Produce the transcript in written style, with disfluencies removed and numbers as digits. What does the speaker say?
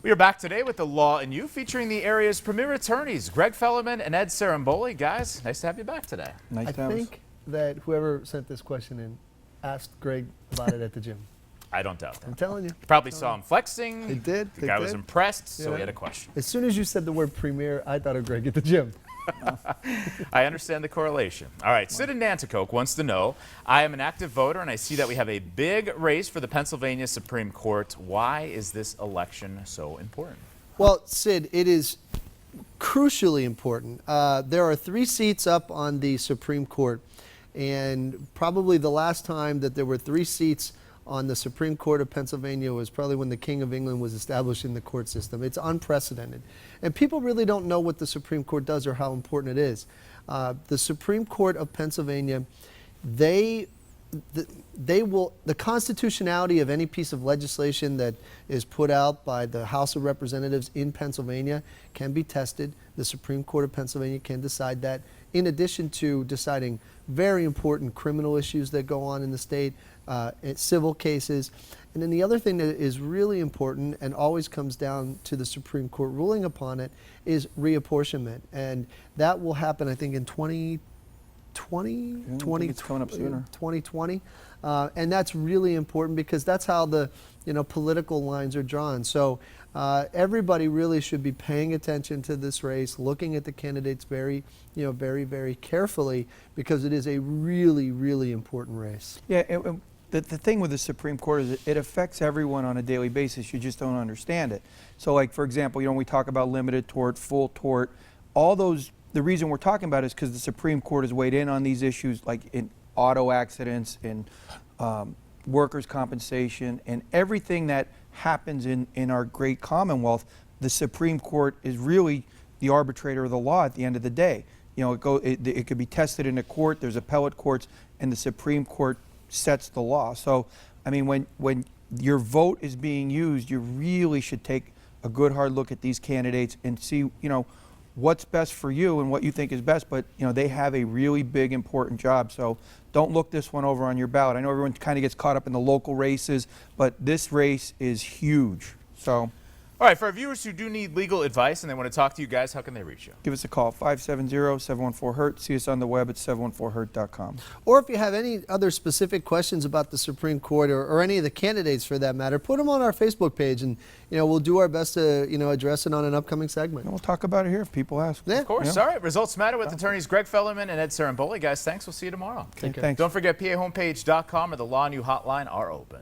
We are back today with The Law and You, featuring the area's premier attorneys, Greg Fellerman and Ed Saramboli. Guys, nice to have you back today. I think that whoever sent this question in asked Greg about it at the gym. I don't doubt I'm that. telling you. Probably saw him flexing. They did. The guy was impressed, so Yeah. he had a question. As soon as you said the word premier, I thought of Greg at the gym. I understand the correlation. All right, Sid in Nanticoke wants to know, I am an active voter and I see that we have a big race for the Pennsylvania Supreme Court. Why is this election so important? Well, Sid, it is crucially important. There are 3 seats up on the Supreme Court, and probably the last time that there were 3 seats on the Supreme Court of Pennsylvania was probably when the King of England was established in the court system. It's unprecedented. And people really don't know what the Supreme Court does or how important it is. The Supreme Court of Pennsylvania, the constitutionality of any piece of legislation that is put out by the House of Representatives in Pennsylvania can be tested. The Supreme Court of Pennsylvania can decide that, in addition to deciding very important criminal issues that go on in the state, civil cases. And then the other thing that is really important and always comes down to the Supreme Court ruling upon it is reapportionment. And that will happen, I think, in 2020, it's coming up sooner. 2020. And that's really important because that's how the political lines are drawn. So everybody really should be paying attention to this race, looking at the candidates very, very carefully, because it is a really, really important race. Yeah, the thing with the Supreme Court is it affects everyone on a daily basis. You just don't understand it. So, like, for example, we talk about limited tort, full tort, all those. The reason we're talking about it is because the Supreme Court has weighed in on these issues, like in auto accidents, in workers' compensation, and everything that happens in our great Commonwealth. The Supreme Court is really the arbitrator of the law at the end of the day. It could be tested in a court. There's appellate courts, and the Supreme Court sets the law. So, I mean, when your vote is being used, you really should take a good hard look at these candidates and see, what's best for you and what you think is best. But, they have a really big, important job. So don't look this one over on your ballot. I know everyone kind of gets caught up in the local races, but this race is huge. So. All right, for our viewers who do need legal advice and they want to talk to you guys, how can they reach you? Give us a call, 570-714-HURT. See us on the web at 714hurt.com. Or if you have any other specific questions about the Supreme Court or any of the candidates for that matter, put them on our Facebook page, and we'll do our best to address it on an upcoming segment. And we'll talk about it here if people ask. Yeah. Of course. Yeah. All right, results matter with attorneys Greg Fellerman and Ed Saramboli. Guys, thanks. We'll see you tomorrow. Take care. Thanks. Don't forget, PAHomepage.com or the Law and You hotline are open.